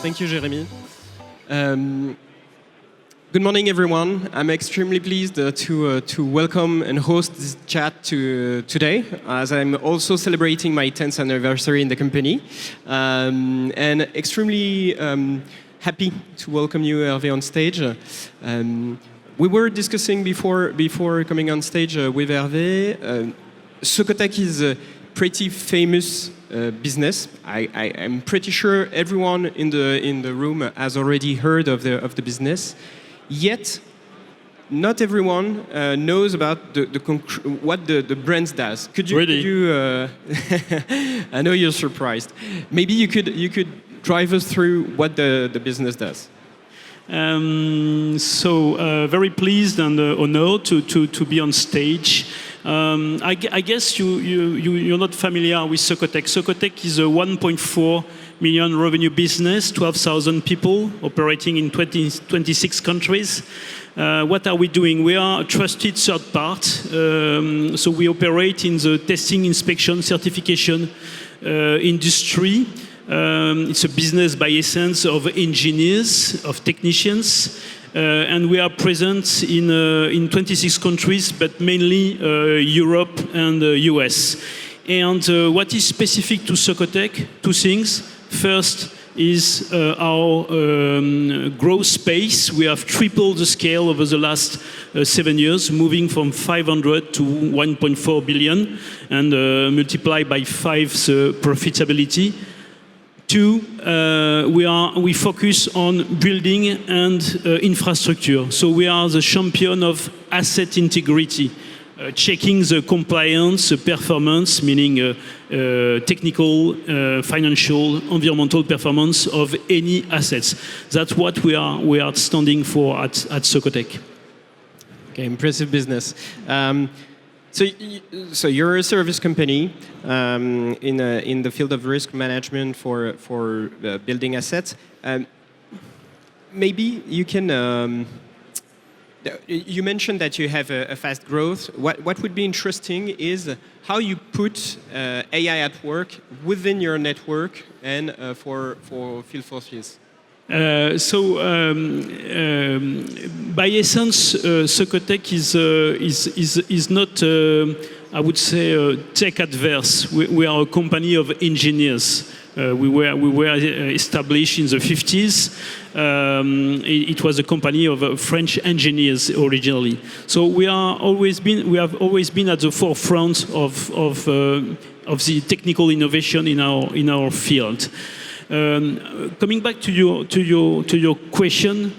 Thank you, Jérémy. Good morning, everyone. I'm extremely pleased to welcome and host this chat today, as I'm also celebrating my 10th anniversary in the company. And extremely happy to welcome you, Hervé, on stage. We were discussing before coming on stage with Hervé. Socotec is a pretty famous business. I'm pretty sure everyone in the room has already heard of the business. Yet, not everyone knows about what the brand does. Could you I know you're surprised. Maybe you could drive us through what the business does. Very pleased and honored to be on stage. I guess you're not familiar with Socotec. Socotec is a 1.4 million revenue business, 12,000 people operating in 26 countries. What are we doing? We are a trusted third part. So we operate in the testing, inspection, certification industry. It's a business by essence of engineers, of technicians. And we are present in 26 countries, but mainly Europe and US. And what is specific to Socotec? Two things. First is our growth pace. We have tripled the scale over the last 7 years, moving from 500 to 1.4 billion, and multiply by 5 the profitability. Two, we focus on building and infrastructure. So we are the champion of asset integrity, checking the compliance, the performance, meaning technical, financial, environmental performance of any assets. That's what we are standing for at Socotec. Okay, impressive business. So you're a service company in the field of risk management for building assets. Maybe you can. You mentioned that you have a fast growth. What would be interesting is how you put AI at work within your network and for field forces. By essence, Socotec is not, I would say, tech adverse. We are a company of engineers. We were established in the 50s. It was a company of French engineers originally. So we have always been at the forefront of the technical innovation in our field. Coming back to your question,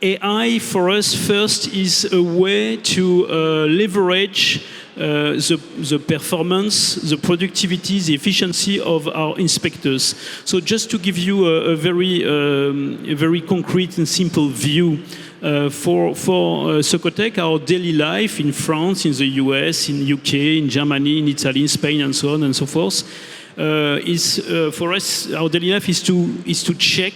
AI for us first is a way to leverage the performance, the productivity, the efficiency of our inspectors. So just to give you a very concrete and simple view, for Socotec, our daily life in France, in the US, in UK, in Germany, in Italy, in Spain, and so on and so forth, for us, our daily life is to check,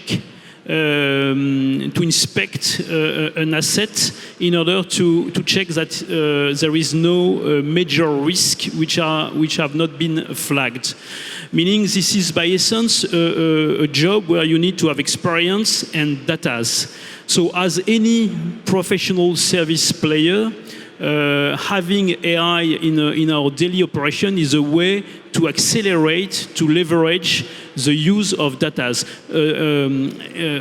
to inspect an asset in order to check that there is no major risk which have not been flagged. Meaning this is by essence a job where you need to have experience and data. So as any professional service player, having AI in our daily operation is a way to accelerate, to leverage the use of data.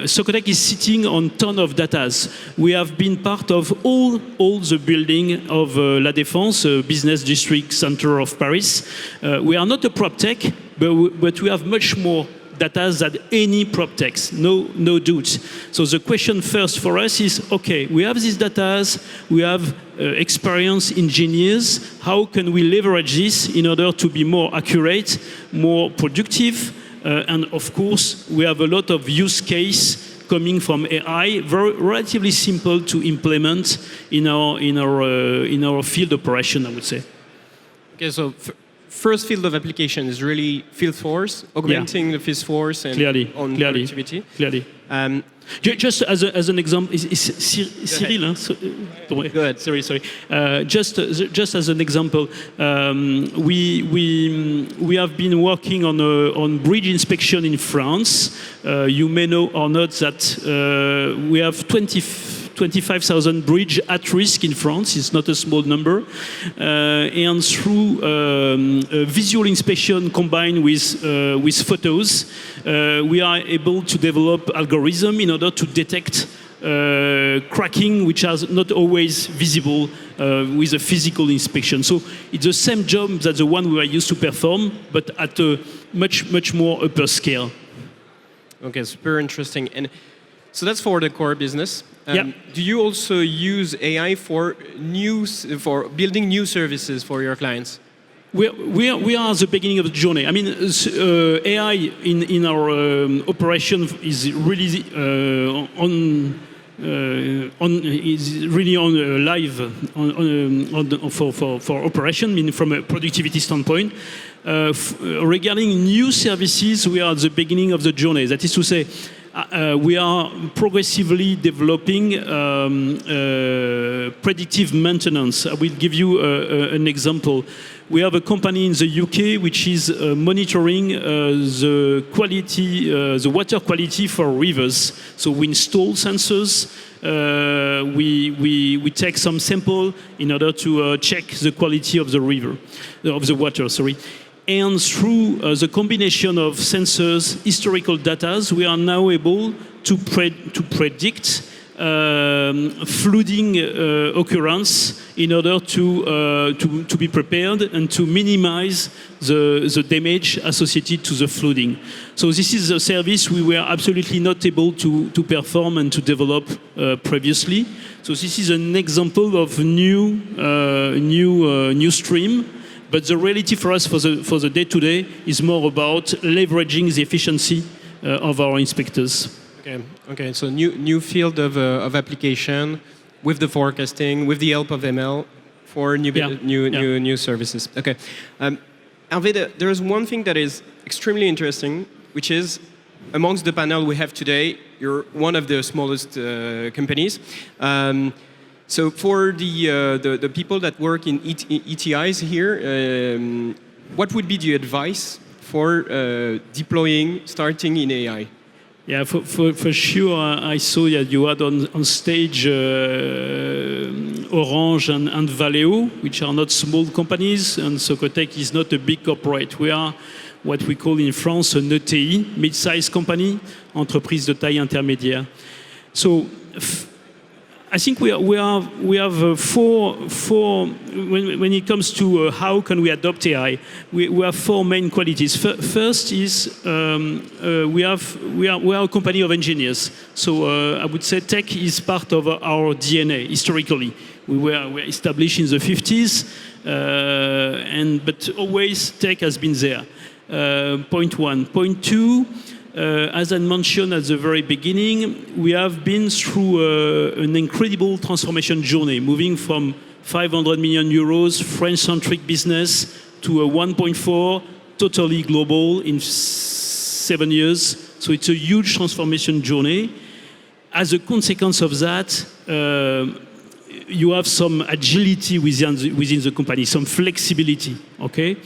Socotec is sitting on ton of data. We have been part of all the building of La Défense, business district center of Paris. We are not a prop tech, but we have much more data than any prop techs, no doubt. So the question first for us is, okay, we have these data, we have experienced engineers, how can we leverage this in order to be more accurate, more productive, and of course, we have a lot of use case coming from AI, relatively simple to implement in our field operation, I would say. Okay, so first field of application is really field force, augmenting the field force and clearly, on productivity. Clearly. Just as an example, is Cyril? Huh? So, Go ahead. Sorry. Just as an example, we have been working on bridge inspection in France. You may know or not that we have 25,000 bridges at risk in France. It's not a small number. And through visual inspection combined with photos, we are able to develop algorithm in order to detect cracking, which is not always visible with a physical inspection. So it's the same job that the one we are used to perform, but at a much more upper scale. Okay, super interesting. And so that's for the core business. Yeah. Do you also use AI for building new services for your clients? We are at the beginning of the journey. I mean, AI in our operation is really live for operation. I mean, from a productivity standpoint. Regarding new services, we are at the beginning of the journey. That is to say, we are progressively developing predictive maintenance. I will give you an example. We have a company in the UK which is monitoring the quality, the water quality for rivers. So we install sensors. We take some sample in order to check the quality of the river, of the water. Sorry. And through the combination of sensors, historical data, we are now able to predict flooding occurrence in order to be prepared and to minimize the damage associated to the flooding. So this is a service we were absolutely not able to perform and to develop previously. So this is an example of new stream. But the reality for us for the day-to-day is more about leveraging the efficiency of our inspectors. Okay. So new field of application with the forecasting, with the help of ML for new services. Okay. Hervé, there is one thing that is extremely interesting, which is amongst the panel we have today, you're one of the smallest companies. So for the people that work in ETIs here, what would be the advice for deploying, starting in AI? Yeah, for sure. I saw that you had on stage Orange and Valeo, which are not small companies, and Socotec is not a big corporate. We are what we call in France an ETI, mid-sized company, entreprise de taille intermédiaire. So I think we have four when it comes to how can we adopt AI, we have four main qualities. First is we are a company of engineers, so I would say tech is part of our DNA historically. We were established in the 50s, but always tech has been there. Point one. Point two. As I mentioned at the very beginning, we have been through an incredible transformation journey, moving from 500 million euros French-centric business to a 1.4 totally global in 7 years. So it's a huge transformation journey. As a consequence of that, you have some agility within the company, some flexibility, okay?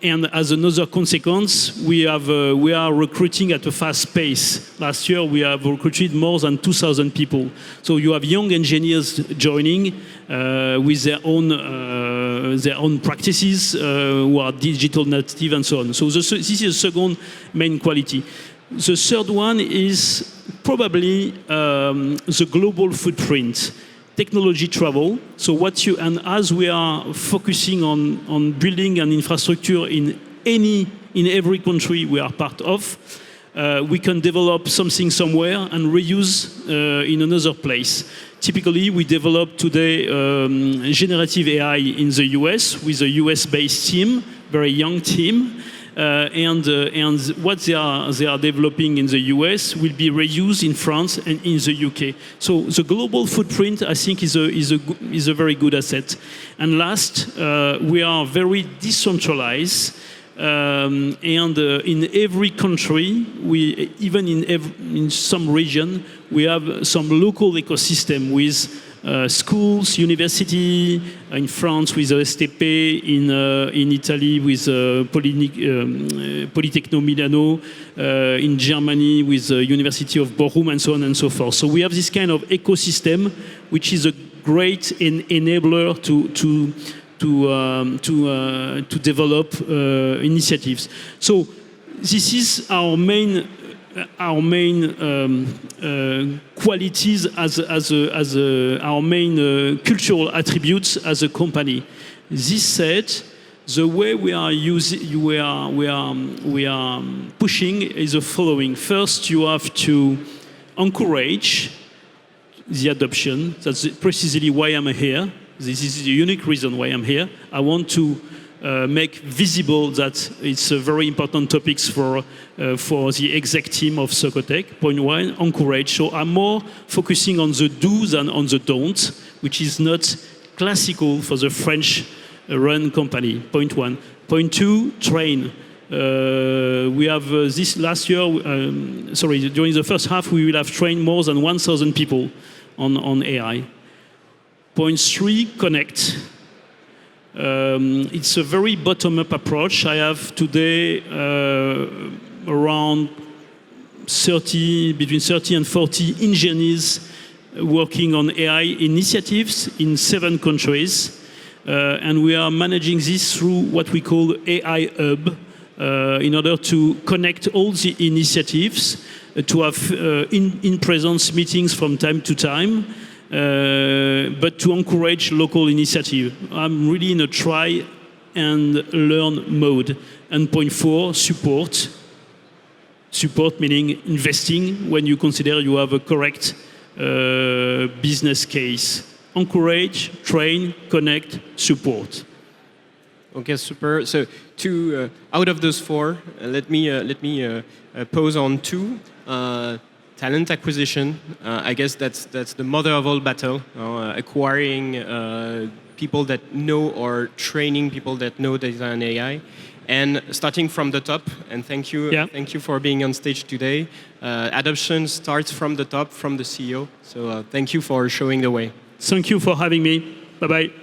And as another consequence, we are recruiting at a fast pace. Last year, we have recruited more than 2,000 people. So you have young engineers joining with their own practices, who are digital native and so on. So this is the second main quality. The third one is probably the global footprint. Technology travel. So as we are focusing on building an infrastructure in every country we are part of, we can develop something somewhere and reuse in another place. Typically, we develop today generative AI in the US with a US-based team, very young team. And what they are developing in the US will be reused in France and in the UK. So the global footprint, I think, is a very good asset. And last, we are very decentralized. And in every country, even in some region, we have some local ecosystem with schools, university, in France with STP, in Italy with Politecno Milano, in Germany with the University of Bochum, and so on and so forth. So we have this kind of ecosystem, which is a great enabler to develop initiatives. So this is our main qualities as our main cultural attributes as a company. This said, the way we are pushing is the following. First, you have to encourage the adoption. That's precisely why I'm here. This is the unique reason why I'm here. I want to make visible that it's a very important topics for the exec team of Socotec. Point one, encourage. So I'm more focusing on the do's than on the don'ts, which is not classical for the French-run company. Point one. Point two, train. We have this last year, during the first half, we will have trained more than 1,000 people on AI. Point three, connect. It's a very bottom-up approach. I have today around between 30 and 40 engineers working on AI initiatives in 7 countries. And we are managing this through what we call AI Hub in order to connect all the initiatives, to have in-presence meetings from time to time, but to encourage local initiative. I'm really in a try and learn mode. And point 4, support. Support meaning investing when you consider you have a correct business case. Encourage, train, connect, support. Okay, super. So out of those 4, let me pause on 2. Talent acquisition, I guess that's the mother of all battle, acquiring people that know or training people that know data and AI, and starting from the top. And thank you for being on stage today. Adoption starts from the top, from the CEO. So thank you for showing the way. Thank you for having me. Bye-bye.